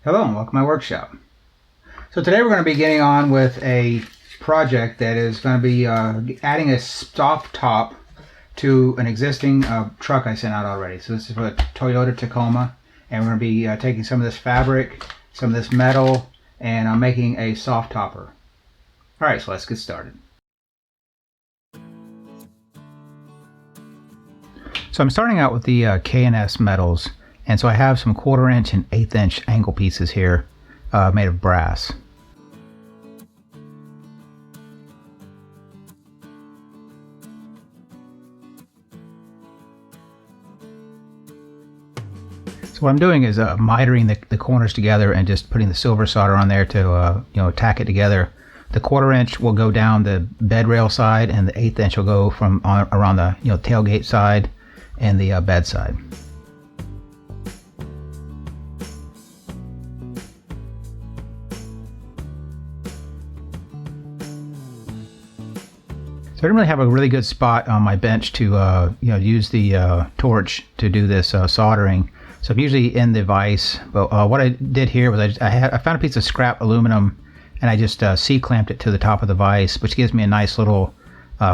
Hello and welcome to my workshop. So today we're going to be getting on with a project that is going to be adding a soft top to an existing truck I sent out already. So this is for the Toyota Tacoma, and we're going to be taking some of this fabric, some of this metal, and I'm making a soft topper. Alright, so let's get started. So I'm starting out with the K&S metals. And so I have some 1/4 inch and 1/8 inch angle pieces here made of brass. So what I'm doing is mitering the corners together and just putting the silver solder on there to tack it together. The 1/4 inch will go down the bed rail side, and the 1/8 inch will go from around the tailgate side and the bed side. I didn't really have a really good spot on my bench to use the torch to do this soldering. So I'm usually in the vise, but what I did here was I found a piece of scrap aluminum and I just C-clamped it to the top of the vise, which gives me a nice little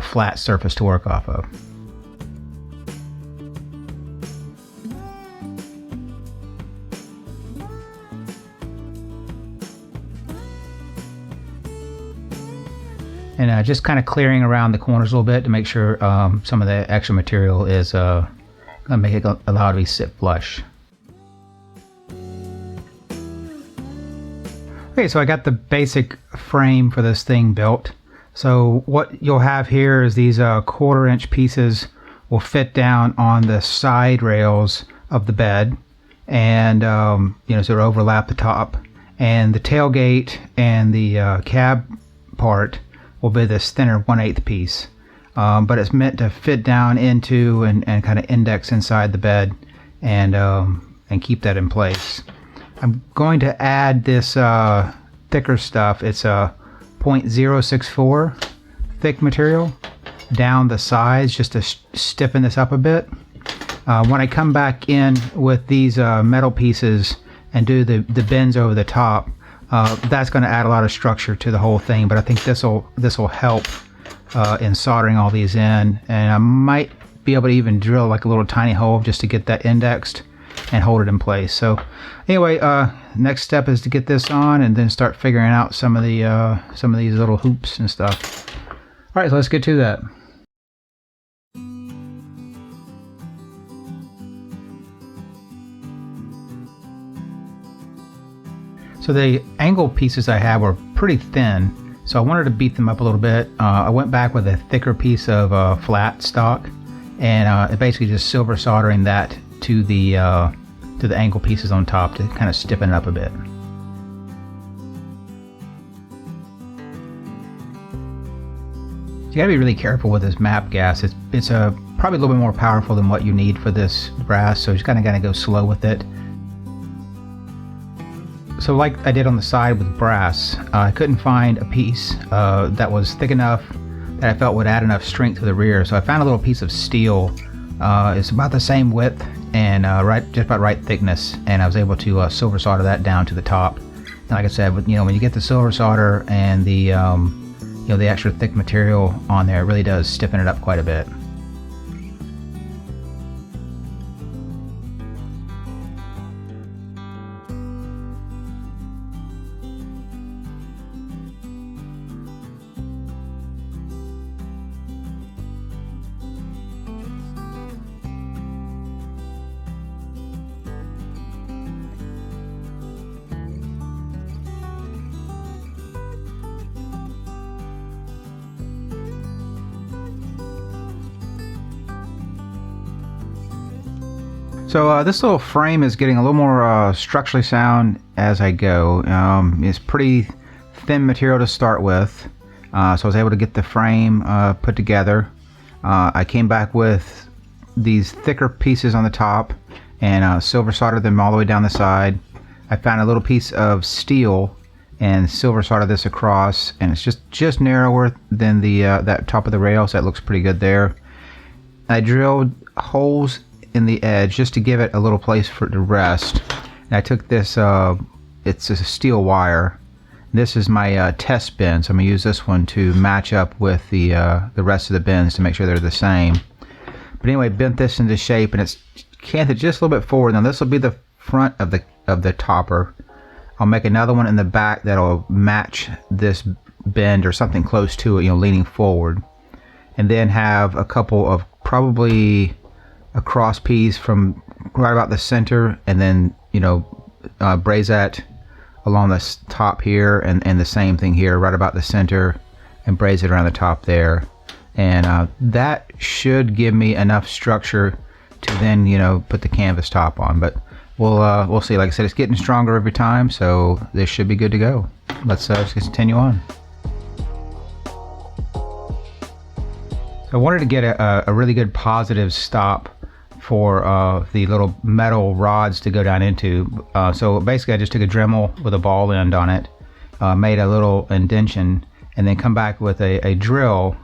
flat surface to work off of. And just kind of clearing around the corners a little bit to make sure some of the extra material is going to make it allow it to be sit flush. Okay, so I got the basic frame for this thing built. So what you'll have here is these 1/4 inch pieces will fit down on the side rails of the bed, and sort of overlap the top. And the tailgate and the cab part will be this thinner 1/8 piece, but it's meant to fit down into and kind of index inside the bed and keep that in place. I'm going to add this thicker stuff. It's a 0.064 thick material down the sides just to stiffen this up a bit. When I come back in with these metal pieces and do the bends over the top, that's going to add a lot of structure to the whole thing, but I think this will help in soldering all these in, and I might be able to even drill like a little tiny hole just to get that indexed and hold it in place. So anyway, next step is to get this on and then start figuring out some of these little hoops and stuff. All right, so let's get to that. So the angle pieces I have were pretty thin, so I wanted to beat them up a little bit. I went back with a thicker piece of flat stock, and basically just silver soldering that to the angle pieces on top to kind of stiffen it up a bit. You gotta be really careful with this MAP gas. It's probably a little bit more powerful than what you need for this brass, so you just kind of gotta go slow with it. So like I did on the side with brass, I couldn't find a piece that was thick enough that I felt would add enough strength to the rear. So I found a little piece of steel. It's about the same width and just about right thickness, and I was able to silver solder that down to the top. And like I said, when you get the silver solder and the the extra thick material on there, it really does stiffen it up quite a bit. So this little frame is getting a little more structurally sound as I go. It's pretty thin material to start with, so I was able to get the frame put together. I came back with these thicker pieces on the top and silver soldered them all the way down the side. I found a little piece of steel and silver soldered this across, and it's just narrower than the that top of the rail, so that looks pretty good there. I drilled holes in the edge just to give it a little place for it to rest. And I took this it's a steel wire. This is my test bin, so I'm gonna use this one to match up with the rest of the bins to make sure they're the same. But anyway, bent this into shape, and it's canted just a little bit forward. Now this will be the front of the topper. I'll make another one in the back that'll match this bend or something close to it, you know, leaning forward, and then have a couple of probably a cross piece from right about the center, and then, you know, braze that along the top here, and the same thing here right about the center, and braze it around the top there, and that should give me enough structure to then, you know, put the canvas top on. But we'll see. Like I said, it's getting stronger every time, so this should be good to go. Let's continue on. So I wanted to get a really good positive stop for the little metal rods to go down into. So basically I just took a Dremel with a ball end on it, made a little indention, and then come back with a drill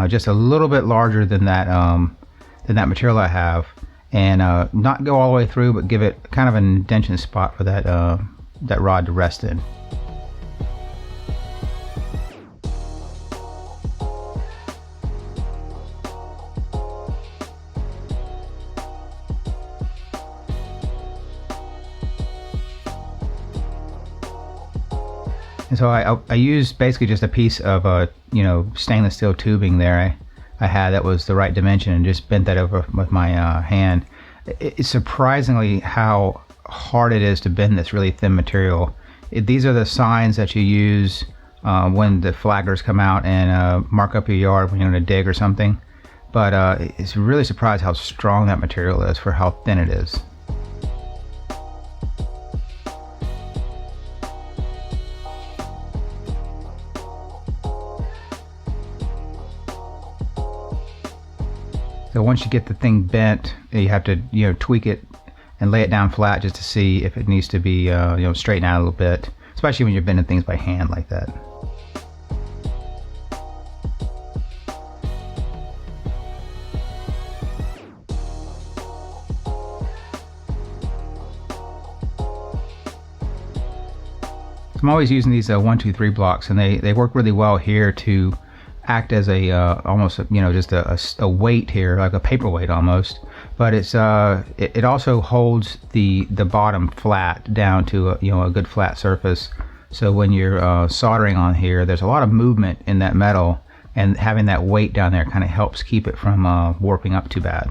just a little bit larger than that material I have, and not go all the way through, but give it kind of an indention spot for that rod to rest in. And so I used basically just a piece of you know, stainless steel tubing there I had that was the right dimension, and just bent that over with my hand. It's surprisingly how hard it is to bend this really thin material. These are the signs that you use when the flaggers come out and mark up your yard when you're going to dig or something. But it's really surprised how strong that material is for how thin it is. So once you get the thing bent, you have to, you know, tweak it and lay it down flat just to see if it needs to be, you know, straightened out a little bit, especially when you're bending things by hand like that. I'm always using these 1, 2, 3 blocks, and they work really well here to act as a almost, you know, just a weight here, like a paperweight almost. But it's it also holds the bottom flat down to a, you know, a good flat surface. So when you're soldering on here, there's a lot of movement in that metal, and having that weight down there kind of helps keep it from warping up too bad.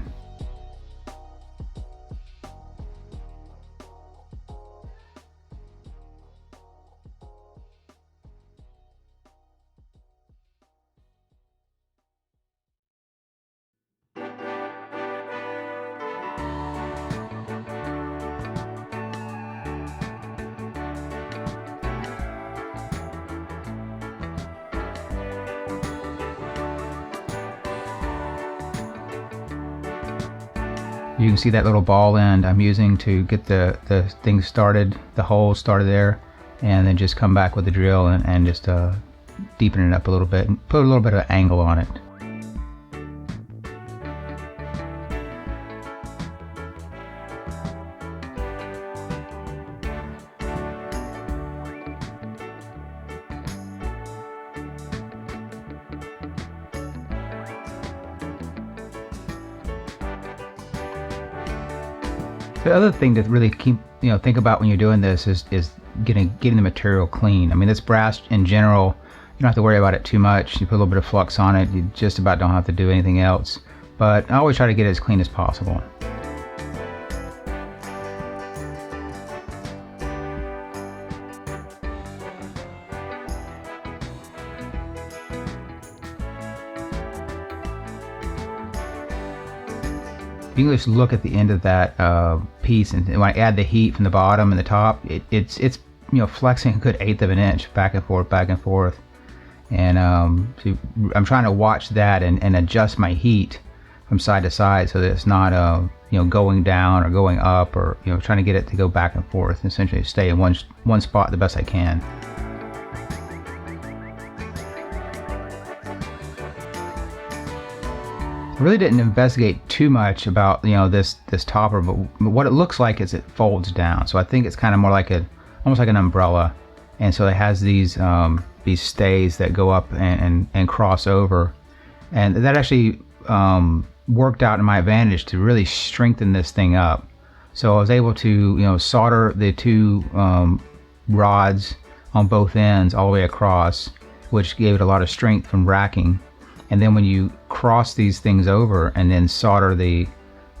You can see that little ball end I'm using to get the thing started, the hole started there, and then just come back with the drill and just deepen it up a little bit and put a little bit of angle on it. The other thing to really keep, you know, think about when you're doing this is getting the material clean. I mean, this brass in general, you don't have to worry about it too much. You put a little bit of flux on it, you just about don't have to do anything else. But I always try to get it as clean as possible. You can just look at the end of that piece, and when I add the heat from the bottom and the top, it's you know, flexing a good 1/8 of an inch back and forth, and so I'm trying to watch that and adjust my heat from side to side so that it's not you know, going down or going up, or, you know, trying to get it to go back and forth and essentially stay in one spot the best I can. I really didn't investigate too much about, you know, this topper, but what it looks like is it folds down. So I think it's kind of more like a almost like an umbrella, and so it has these stays that go up and cross over, and that actually worked out in my advantage to really strengthen this thing up. So I was able to solder the two rods on both ends all the way across, which gave it a lot of strength from racking. And then when you cross these things over and then solder the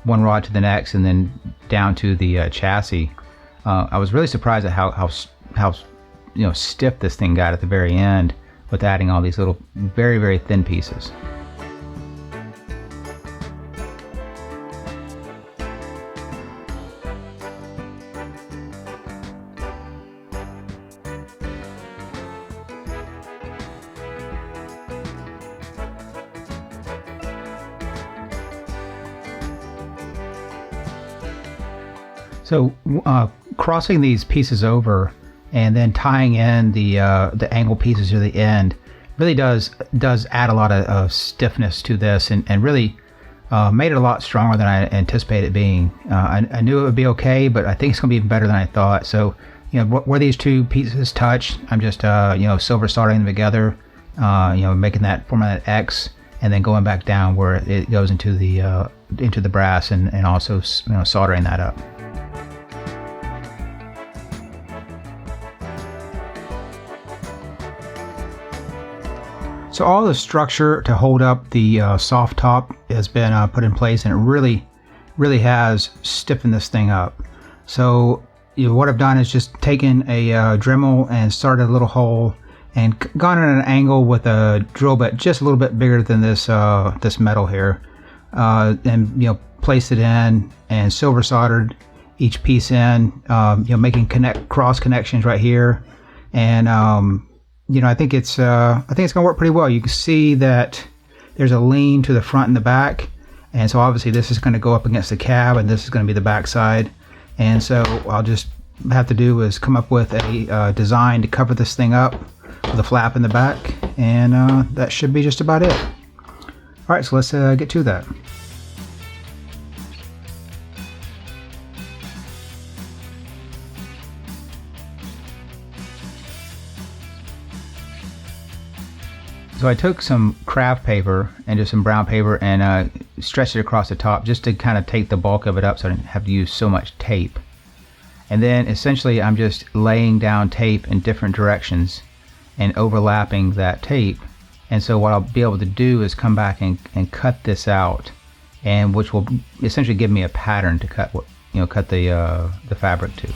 one rod to the next and then down to the chassis, I was really surprised at how stiff this thing got at the very end with adding all these little very, very thin pieces. So crossing these pieces over and then tying in the angle pieces to the end really does add a lot of stiffness to this, and really made it a lot stronger than I anticipated it being. I knew it would be okay, but I think it's going to be even better than I thought. So where these two pieces touch, I'm just silver soldering them together, making that forming that X, and then going back down where it goes into the brass, and also soldering that up. So all the structure to hold up the soft top has been put in place, and it really has stiffened this thing up. So what I've done is just taken a Dremel and started a little hole and gone at an angle with a drill bit just a little bit bigger than this this metal here, and placed it in and silver soldered each piece in, making cross connections right here, and I think it's gonna work pretty well. You can see that there's a lean to the front and the back, and so obviously this is going to go up against the cab, and this is going to be the back side. And so I'll just have to do is come up with a design to cover this thing up with a flap in the back, and that should be just about it. All right, so let's get to that. So I took some craft paper and just some brown paper and stretched it across the top just to kind of take the bulk of it up so I didn't have to use so much tape. And then essentially I'm just laying down tape in different directions and overlapping that tape. And so what I'll be able to do is come back and cut this out, and which will essentially give me a pattern to cut the fabric to.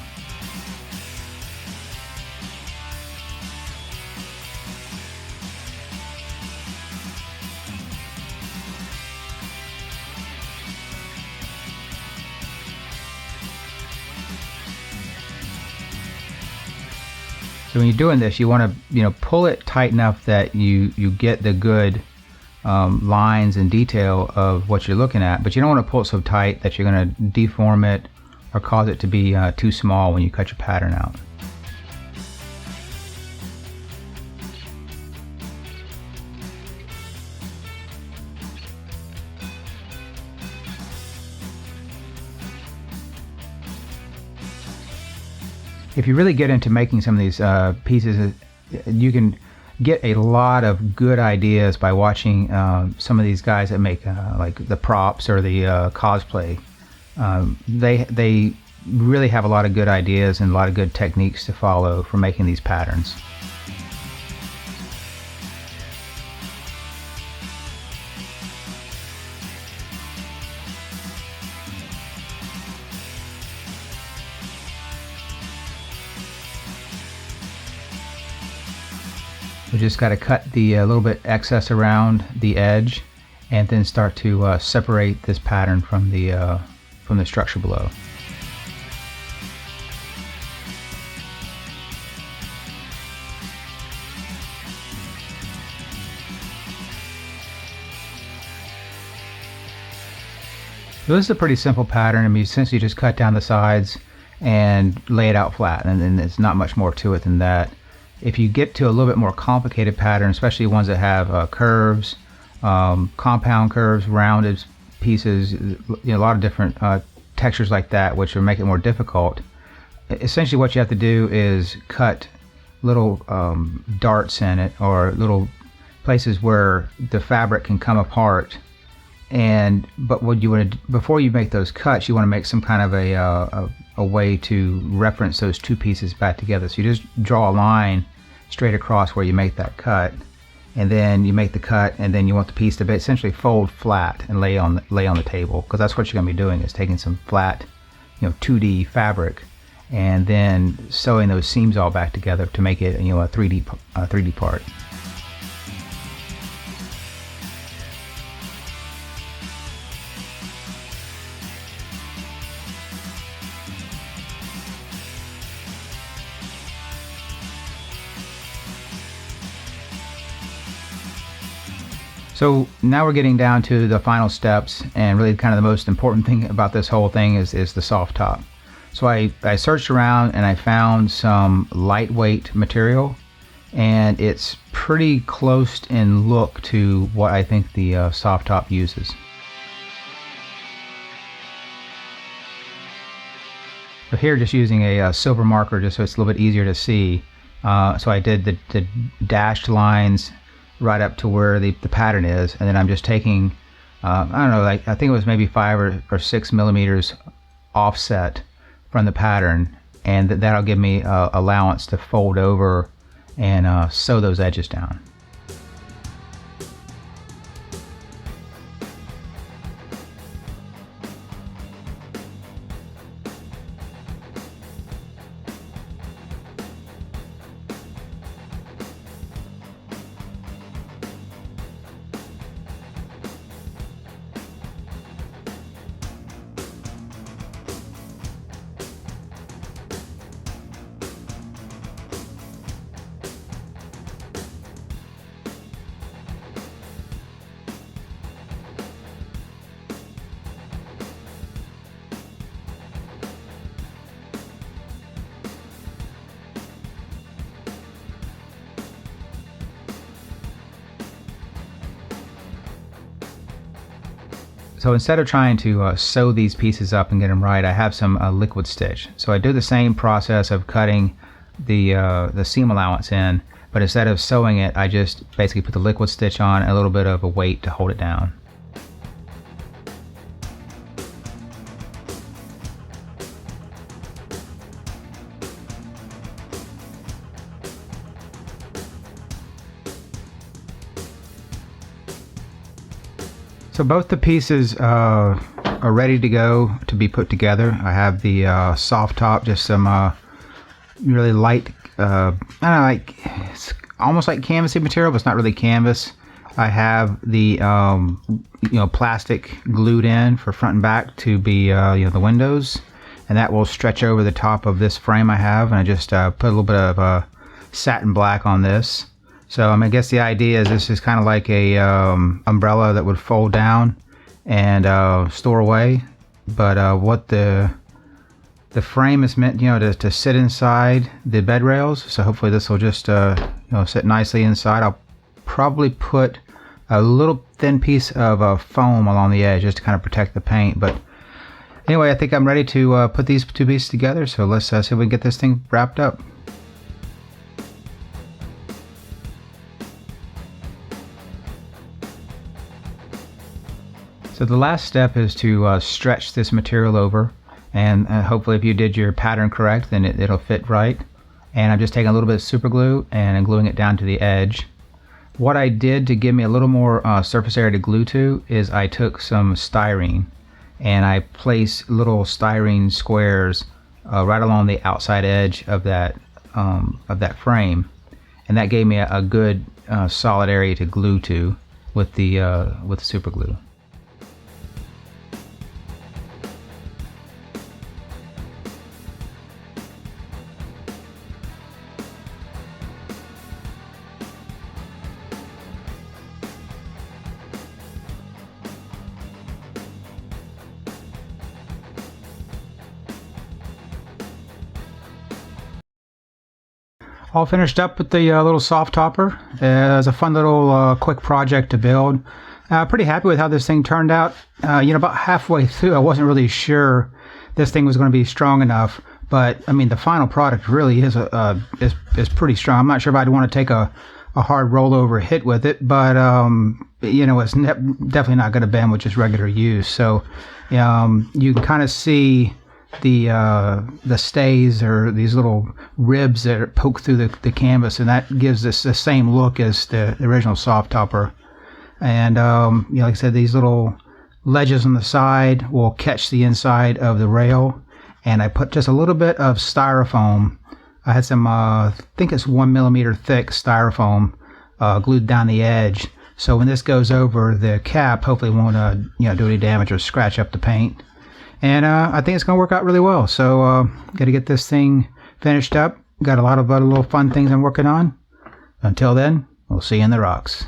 So when you're doing this, you want to pull it tight enough that you get the good lines and detail of what you're looking at, but you don't want to pull it so tight that you're going to deform it or cause it to be too small when you cut your pattern out. If you really get into making some of these pieces, you can get a lot of good ideas by watching some of these guys that make like the props or the cosplay. They really have a lot of good ideas and a lot of good techniques to follow for making these patterns. We just got to cut the little bit excess around the edge, and then start to separate this pattern from the structure below. So this is a pretty simple pattern. I mean, essentially just cut down the sides and lay it out flat, and then there's not much more to it than that. If you get to a little bit more complicated pattern, especially ones that have curves, compound curves, rounded pieces, a lot of different textures like that, which will make it more difficult, essentially what you have to do is cut little darts in it, or little places where the fabric can come apart. But what you want to, before you make those cuts, you want to make some kind of a way to reference those two pieces back together. So you just draw a line straight across where you make that cut, and then you make the cut, and then you want the piece to essentially fold flat and lay on the table, because that's what you're going to be doing, is taking some flat, 2D fabric, and then sewing those seams all back together to make it, a 3D part. So now we're getting down to the final steps, and really kind of the most important thing about this whole thing is the soft top. So I searched around and I found some lightweight material, and it's pretty close in look to what I think the soft top uses. So here, just using a silver marker just so it's a little bit easier to see. So I did the dashed lines right up to where the pattern is, and then I'm just taking I don't know, like I think it was maybe 5 or 6 millimeters offset from the pattern, and that'll give me allowance to fold over and sew those edges down. So instead of trying to sew these pieces up and get them right, I have some liquid stitch. So I do the same process of cutting the seam allowance in, but instead of sewing it, I just basically put the liquid stitch on and a little bit of a weight to hold it down. So both the pieces are ready to go to be put together. I have the soft top, just some really light, I don't know, like it's almost like canvasy material, but it's not really canvas. I have the plastic glued in for front and back to be the windows, and that will stretch over the top of this frame I have. And I just put a little bit of satin black on this. So I guess the idea is this is kind of like a umbrella that would fold down and store away. But what the frame is meant, to sit inside the bed rails. So hopefully this will just sit nicely inside. I'll probably put a little thin piece of foam along the edge just to kind of protect the paint. But anyway, I think I'm ready to put these two pieces together. So let's see if we can get this thing wrapped up. So the last step is to stretch this material over, and hopefully if you did your pattern correct, then it'll fit right. And I'm just taking a little bit of super glue and gluing it down to the edge. What I did to give me a little more surface area to glue to is I took some styrene and I placed little styrene squares right along the outside edge of that frame, and that gave me a good solid area to glue to with the super glue. All finished up with the little soft topper. It was a fun little quick project to build. Pretty happy with how this thing turned out. About halfway through I wasn't really sure this thing was going to be strong enough But I mean, the final product really is is pretty strong. I'm not sure if I'd want to take a hard rollover hit with it, but you know, it's definitely not going to bend with just regular use. So you can kind of see the stays, or these little ribs that poke through the canvas, and that gives this the same look as the original soft topper. And you know, like I said, these little ledges on the side will catch the inside of the rail, and I put just a little bit of styrofoam. I had some I think it's 1 millimeter thick styrofoam glued down the edge, so when this goes over the cap, hopefully it won't you know, do any damage or scratch up the paint. And I think it's going to work out really well. So got to get this thing finished up. Got a lot of other little fun things I'm working on. Until then, we'll see you in the rocks.